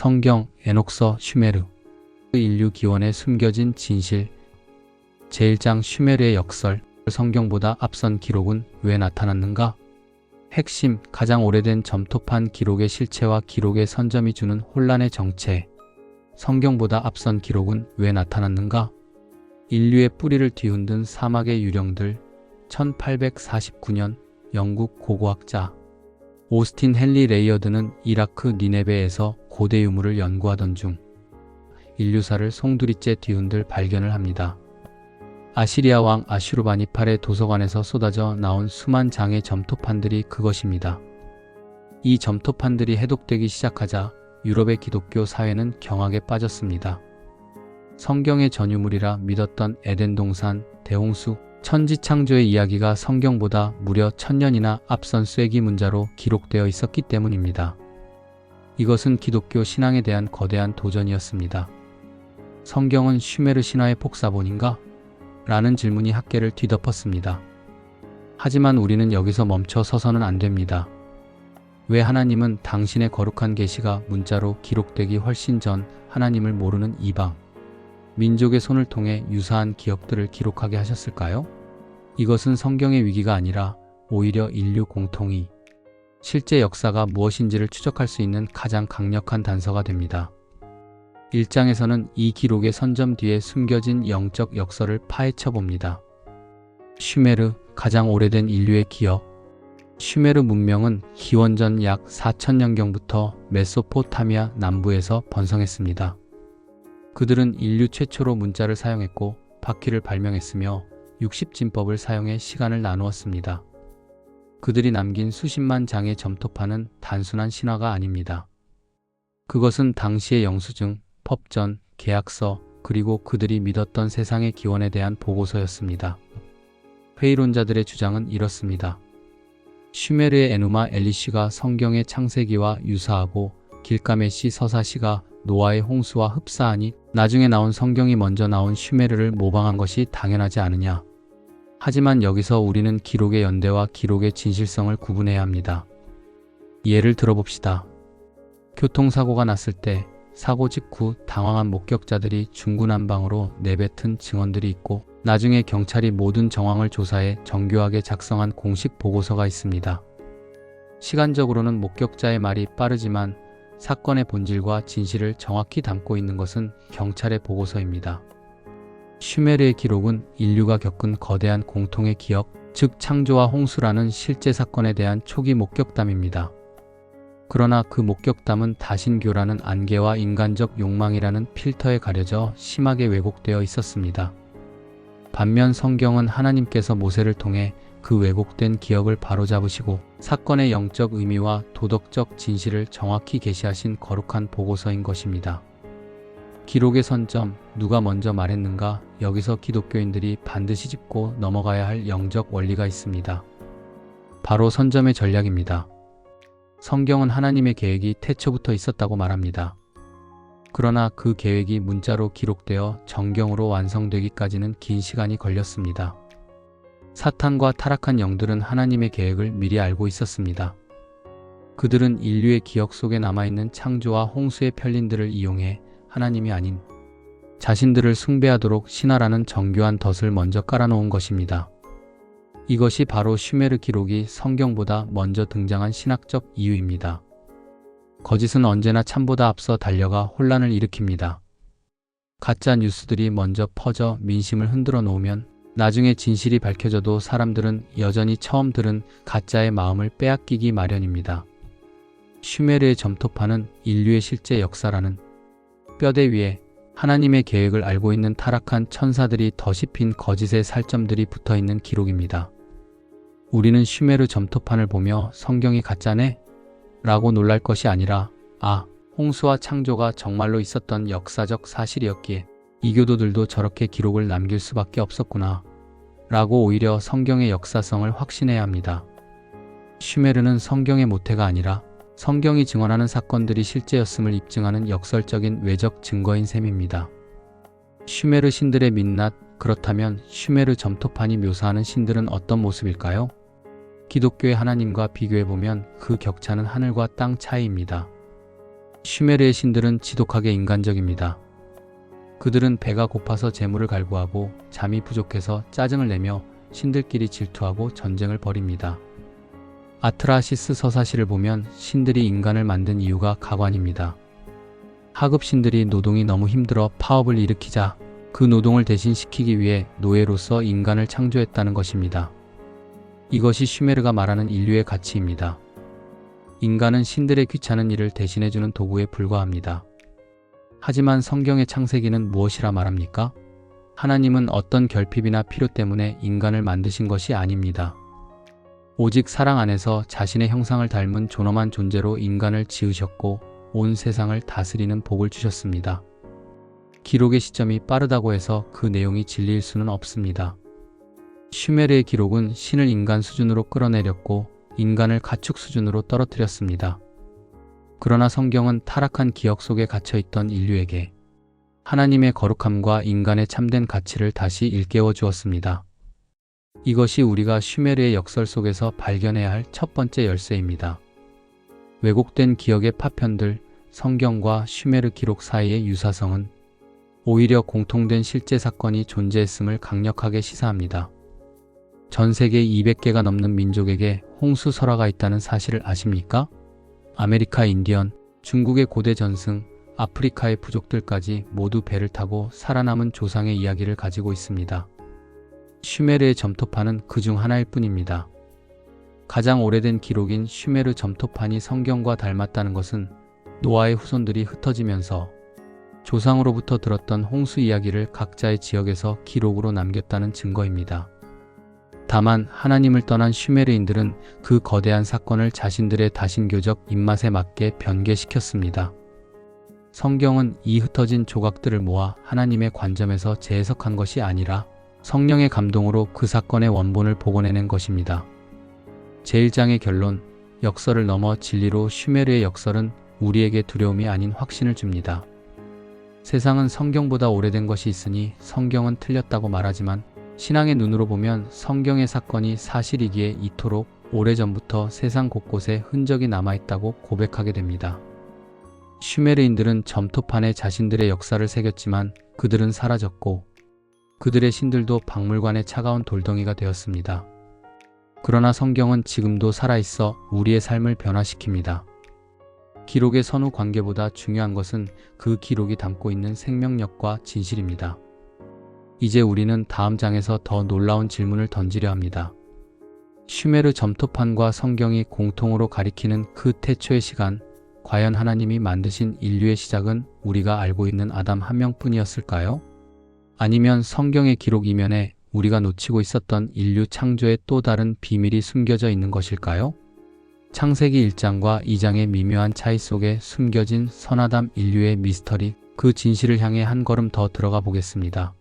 성경, 에녹서, 슈메르. 인류 기원에 숨겨진 진실. 제1장 슈메르의 역설. 성경보다 앞선 기록은 왜 나타났는가? 핵심, 가장 오래된 점토판 기록의 실체와 기록의 선점이 주는 혼란의 정체. 성경보다 앞선 기록은 왜 나타났는가? 인류의 뿌리를 뒤흔든 사막의 유령들. 1849년 영국 고고학자 오스틴 헨리 레이어드는 이라크 니네베에서 고대 유물을 연구하던 중 인류사를 송두리째 뒤흔들 발견을 합니다. 아시리아 왕 아슈르바니팔의 도서관에서 쏟아져 나온 수만 장의 점토판들이 그것입니다. 이 점토판들이 해독되기 시작하자 유럽의 기독교 사회는 경악에 빠졌습니다. 성경의 전유물이라 믿었던 에덴 동산, 대홍수, 천지창조의 이야기가 성경보다 무려 1000년이나 앞선 쐐기 문자로 기록되어 있었기 때문입니다. 이것은 기독교 신앙에 대한 거대한 도전이었습니다. 성경은 슈메르 신화의 복사본인가? 라는 질문이 학계를 뒤덮었습니다. 하지만 우리는 여기서 멈춰 서서는 안 됩니다. 왜 하나님은 당신의 거룩한 계시가 문자로 기록되기 훨씬 전 하나님을 모르는 이방 민족의 손을 통해 유사한 기억들을 기록하게 하셨을까요? 이것은 성경의 위기가 아니라 오히려 인류 공통이 실제 역사가 무엇인지를 추적할 수 있는 가장 강력한 단서가 됩니다. 1장에서는 이 기록의 선점 뒤에 숨겨진 영적 역설을 파헤쳐 봅니다. 슈메르, 가장 오래된 인류의 기억. 슈메르 문명은 기원전 약 4000년경부터 메소포타미아 남부에서 번성했습니다. 그들은 인류 최초로 문자를 사용했고 바퀴를 발명했으며 60진법을 사용해 시간을 나누었습니다. 그들이 남긴 수십만 장의 점토판은 단순한 신화가 아닙니다. 그것은 당시의 영수증, 법전, 계약서, 그리고 그들이 믿었던 세상의 기원에 대한 보고서였습니다. 회의론자들의 주장은 이렇습니다. 슈메르의 에누마 엘리시가 성경의 창세기와 유사하고 길가메시 서사시가 노아의 홍수와 흡사하니 나중에 나온 성경이 먼저 나온 슈메르를 모방한 것이 당연하지 않으냐. 하지만 여기서 우리는 기록의 연대와 기록의 진실성을 구분해야 합니다. 예를 들어봅시다. 교통사고가 났을 때 사고 직후 당황한 목격자들이 중구난방으로 내뱉은 증언들이 있고 나중에 경찰이 모든 정황을 조사해 정교하게 작성한 공식 보고서가 있습니다. 시간적으로는 목격자의 말이 빠르지만 사건의 본질과 진실을 정확히 담고 있는 것은 경찰의 보고서입니다. 슈메르의 기록은 인류가 겪은 거대한 공통의 기억, 즉 창조와 홍수라는 실제 사건에 대한 초기 목격담입니다. 그러나 그 목격담은 다신교라는 안개와 인간적 욕망이라는 필터에 가려져 심하게 왜곡되어 있었습니다. 반면 성경은 하나님께서 모세를 통해 그 왜곡된 기억을 바로잡으시고 사건의 영적 의미와 도덕적 진실을 정확히 계시하신 거룩한 보고서인 것입니다. 기록의 선점, 누가 먼저 말했는가? 여기서 기독교인들이 반드시 짚고 넘어가야 할 영적 원리가 있습니다. 바로 선점의 전략입니다. 성경은 하나님의 계획이 태초부터 있었다고 말합니다. 그러나 그 계획이 문자로 기록되어 정경으로 완성되기까지는 긴 시간이 걸렸습니다. 사탄과 타락한 영들은 하나님의 계획을 미리 알고 있었습니다. 그들은 인류의 기억 속에 남아있는 창조와 홍수의 편린들을 이용해 하나님이 아닌 자신들을 숭배하도록 신화라는 정교한 덫을 먼저 깔아놓은 것입니다. 이것이 바로 슈메르 기록이 성경보다 먼저 등장한 신학적 이유입니다. 거짓은 언제나 참보다 앞서 달려가 혼란을 일으킵니다. 가짜 뉴스들이 먼저 퍼져 민심을 흔들어 놓으면 나중에 진실이 밝혀져도 사람들은 여전히 처음 들은 가짜의 마음을 빼앗기기 마련입니다. 슈메르의 점토판은 인류의 실제 역사라는 뼈대 위에 하나님의 계획을 알고 있는 타락한 천사들이 덫이 핀 거짓의 살점들이 붙어있는 기록입니다. 우리는 슈메르 점토판을 보며 성경이 가짜네? 라고 놀랄 것이 아니라 홍수와 창조가 정말로 있었던 역사적 사실이었기에 이교도들도 저렇게 기록을 남길 수밖에 없었구나 라고 오히려 성경의 역사성을 확신해야 합니다. 슈메르는 성경의 모태가 아니라 성경이 증언하는 사건들이 실제였음을 입증하는 역설적인 외적 증거인 셈입니다. 슈메르 신들의 민낯, 그렇다면 슈메르 점토판이 묘사하는 신들은 어떤 모습일까요? 기독교의 하나님과 비교해보면 그 격차는 하늘과 땅 차이입니다. 슈메르의 신들은 지독하게 인간적입니다. 그들은 배가 고파서 재물을 갈구하고 잠이 부족해서 짜증을 내며 신들끼리 질투하고 전쟁을 벌입니다. 아트라시스 서사시를 보면 신들이 인간을 만든 이유가 가관입니다. 하급 신들이 노동이 너무 힘들어 파업을 일으키자 그 노동을 대신시키기 위해 노예로서 인간을 창조했다는 것입니다. 이것이 슈메르가 말하는 인류의 가치입니다. 인간은 신들의 귀찮은 일을 대신해주는 도구에 불과합니다. 하지만 성경의 창세기는 무엇이라 말합니까? 하나님은 어떤 결핍이나 필요 때문에 인간을 만드신 것이 아닙니다. 오직 사랑 안에서 자신의 형상을 닮은 존엄한 존재로 인간을 지으셨고 온 세상을 다스리는 복을 주셨습니다. 기록의 시점이 빠르다고 해서 그 내용이 진리일 수는 없습니다. 슈메르의 기록은 신을 인간 수준으로 끌어내렸고 인간을 가축 수준으로 떨어뜨렸습니다. 그러나 성경은 타락한 기억 속에 갇혀있던 인류에게 하나님의 거룩함과 인간의 참된 가치를 다시 일깨워 주었습니다. 이것이 우리가 슈메르의 역설 속에서 발견해야 할 첫 번째 열쇠입니다. 왜곡된 기억의 파편들, 성경과 슈메르 기록 사이의 유사성은 오히려 공통된 실제 사건이 존재했음을 강력하게 시사합니다. 전 세계 200개가 넘는 민족에게 홍수 설화가 있다는 사실을 아십니까? 아메리카 인디언, 중국의 고대 전승, 아프리카의 부족들까지 모두 배를 타고 살아남은 조상의 이야기를 가지고 있습니다. 슈메르의 점토판은 그중 하나일 뿐입니다. 가장 오래된 기록인 슈메르 점토판이 성경과 닮았다는 것은 노아의 후손들이 흩어지면서 조상으로부터 들었던 홍수 이야기를 각자의 지역에서 기록으로 남겼다는 증거입니다. 다만 하나님을 떠난 슈메르인들은 그 거대한 사건을 자신들의 다신교적 입맛에 맞게 변개시켰습니다. 성경은 이 흩어진 조각들을 모아 하나님의 관점에서 재해석한 것이 아니라 성령의 감동으로 그 사건의 원본을 복원해낸 것입니다. 제1장의 결론, 역설을 넘어 진리로 슈메르의 역설은 우리에게 두려움이 아닌 확신을 줍니다. 세상은 성경보다 오래된 것이 있으니 성경은 틀렸다고 말하지만 신앙의 눈으로 보면 성경의 사건이 사실이기에 이토록 오래전부터 세상 곳곳에 흔적이 남아있다고 고백하게 됩니다. 슈메르인들은 점토판에 자신들의 역사를 새겼지만 그들은 사라졌고 그들의 신들도 박물관의 차가운 돌덩이가 되었습니다. 그러나 성경은 지금도 살아있어 우리의 삶을 변화시킵니다. 기록의 선후 관계보다 중요한 것은 그 기록이 담고 있는 생명력과 진실입니다. 이제 우리는 다음 장에서 더 놀라운 질문을 던지려 합니다. 슈메르 점토판과 성경이 공통으로 가리키는 그 태초의 시간, 과연 하나님이 만드신 인류의 시작은 우리가 알고 있는 아담 한 명뿐이었을까요? 아니면 성경의 기록 이면에 우리가 놓치고 있었던 인류 창조의 또 다른 비밀이 숨겨져 있는 것일까요? 창세기 1장과 2장의 미묘한 차이 속에 숨겨진 선아담 인류의 미스터리, 그 진실을 향해 한 걸음 더 들어가 보겠습니다.